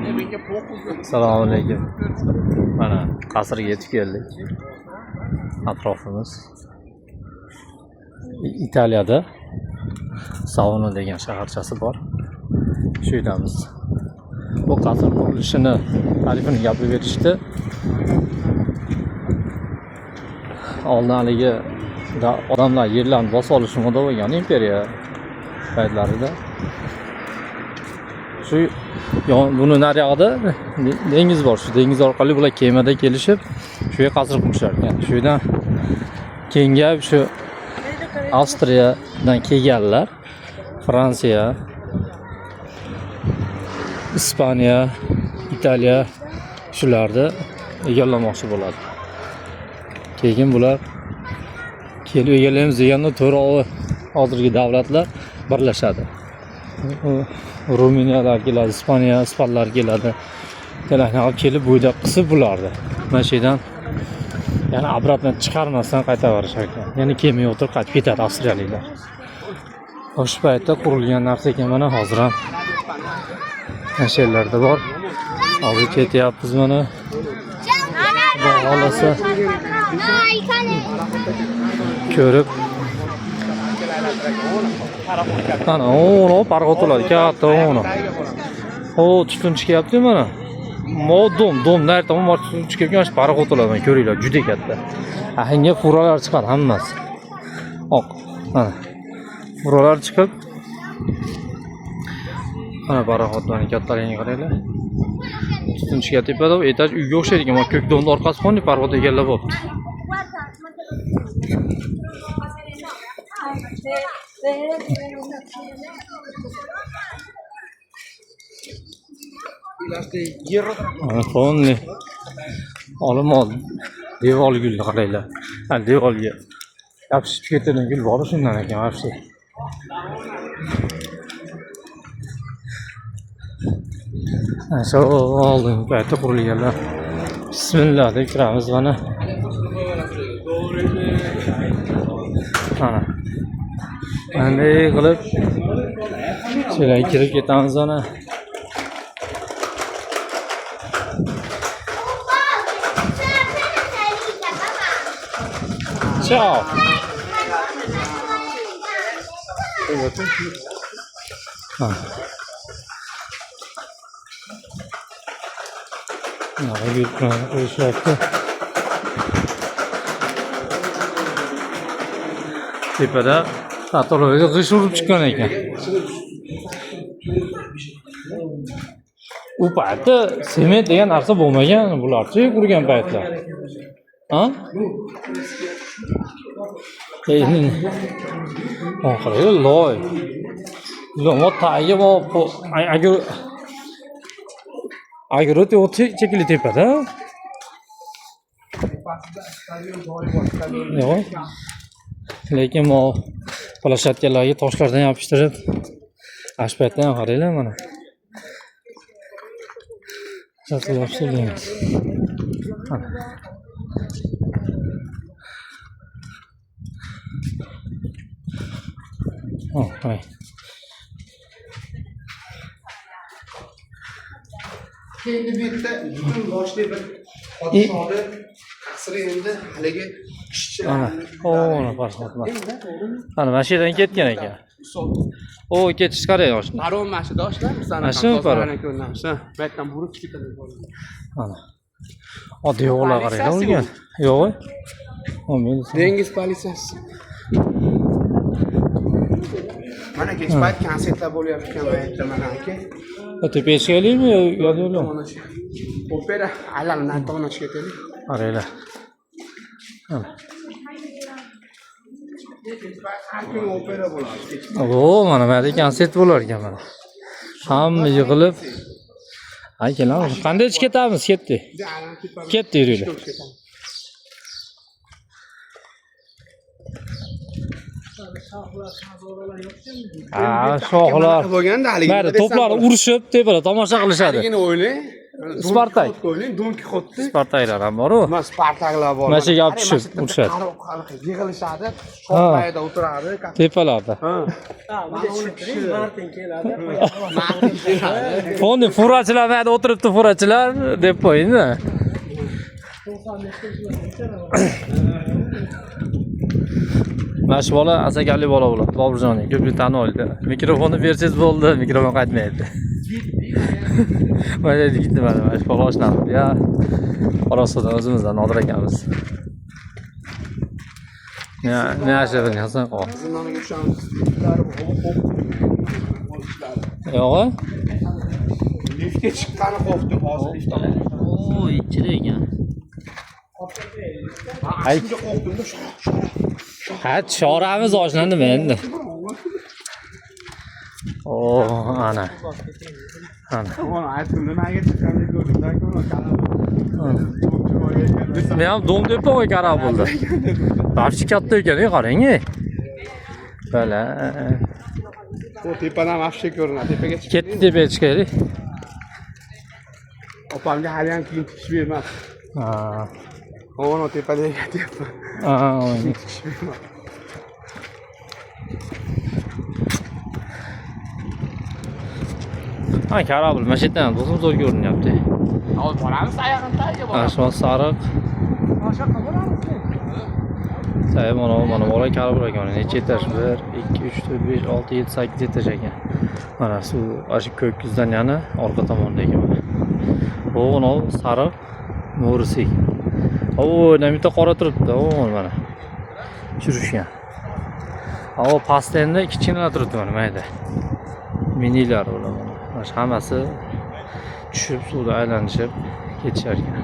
Assalomu alaykum. Mana qasrga yetib keldik. Atrofimiz Italiyada Savona degan shaharchasi bor. Shu yerdamiz. Bu qasr qurilishini tarifini gapirib berishdi. Oldin haligi odamlar yerlarni bosib olish moda bo'lgan imperiya paytlarida. Shu buni naryoqda dengiz bor. Shu dengiz orqali bular kemada kelishib, shu yerga qasr qurishar ekan. Shu yerdan kengayib shu Avstriyadan kelganlar, Fransiya, Ispaniya, Italiya shularni egallamoqchi bo'ladi. Keyin bular kelib egallaymiz deganda to'rog'i hozirgi davlatlar birlashadi. Ruminiyalar keladi, Ispaniya, ispanlar keladi. Telefonlar kelib bo'yda qisib bulardi. Mana shu yerdan yana obratno chiqarmasdan qaytaverishar ekan. Yana kemaga o'tirib qaytib ketadi avstriyaliklar. O'sha paytda qurilgan narsa ekan, mana hozir ham nasherlarda bor. Hozir ketyapmiz mana. Xolasa ko'rib ana ono parg'otiladi katta ono. O tutun chiqyapti mana. Dom narta tomon tutun chiqayotgan shu parg'otiladi, ko'ringlar, juda katta. Ahanga furalar chiqadi hammasi. Oq. Mana. Furalar chiqib mana parg'otlarning kattaligini qaranglar. Tutun chiqyapti tepada, etaj uyga o'xshaydi ekan, mana ko'k domni orqasi qoni parg'ot egallab olibdi. Fonni olmol devor gulni qaranglar. Ha, devorga yopishib ketadigan gul bor shundan ekan vaqti. Shu oldin paytda qurilganlar. Bismillah deb kiramiz mana. Mana. Qanday qilib shunday kirib ketamiz mana. Ciao. Tepada tatorlarga g'ish urib chiqqan ekan. U paytda sement degan narsa bo'lmagan, bularchi qurgan paytlar. Ha? Endi oxiri loy. Lomo tagiga bor, agrote o'ti chekili tepada. Yo'q. Lekin bu plashatkalarga toshlardan yopishtirib, ashpatdan qaranglar mana. Shaqilab mana. Oh, hay. Keyin bu yerda butun boshli bir podshoni qasri endi haligi ishchilar. Mana parxotlar. Mana mashinadan ketgan ekan. O ketish qarang oshna. Parom mashina doshlar, bizani ham ko'ramiz. Bu yerdan burib ketadi. Mana. Oddiy o'g'lar qaranglar urgan. Yo'q. Dengiz politsiyasi. Mana kech payt konsertlar bo'layotgan paytda mana aka. Tepeshkalimi yo'q? Opera alaldan to'nash ketadi. Qaranglar. Har opera bo'ladi. O, mana bu yerda konsert bo'lar ekan mana. Hamma yig'ilib. Ay, kelamiz. Qanday ichib ketamiz? Ketdi. Ketdi yuringlar. Shoxlar bo'lganda haligi to'plarni urishib tepada tomosha qilishadi. Haligini o'ylang. Spartak. Don Kixotni. Spartaklar ham bor-ku. Mana Spartaklar bor. Mana shu yerga olib tushib urishadi. Yig'ilishadi, shohlayda o'tiradi. Tepalarda. Ha. Martin keladi. Fondi furachilar mayda o'tiribdi furachilar deb qo'yingda. Mana shu bola asakanli bola bo'ladi, Boburjonning ko'pni tanib oldi. Mikrofonni bersangiz bo'ldi, mikrofon qaytmaydi. Mana yigitni mana shu bola oshnam. Ya, Qorasudan o'zimizdan Nodir akamiz. Ya, ne ashadin Hasan qo. Zinonaga tushamiz. Yo'q. Liftga chiqqani qo'rqdi hozir liftdan. Oo, ichida ekan. Ay, qo'rqdim. Ha, choramiz oshnandimi endi? Oh, ana. Ana. Ona aytdim, nimaga chiqqanini ko'rdim-da, Men ham dom deb qo'y qarab bo'ldi. Barcha katta ekan-ku, qarang-ey. Bala. O tepadan afshi ko'rinadi. Tepaga chiqib. Ketdi tepaga chiqaylik. Opamga hali ham kiyim tikish bermadi. Ha. Ona tepaga ketyapti. Ha. Ha, karabul, mana shu yerdan do'stim zo'r ko'rinyapti. Hozir boramiz ayog'ini tagiga Mana shu sariq. Sayib mana bola karabul ekan. Necha etaj? 1, 2, 3, 4, 5, 6, 7, 8 etaj ekan. Mana shu ko'kizdan yana orqa tomonda ekan. Mana sariq mo'risi. O, nima bitta qora turibdi. O, mana. Chirishgan. O, pastda endi kichkinalar turibdi mana mayda. Minilar bo'lar mana. Hammasi tushib suvda aylanishib ketisharkan.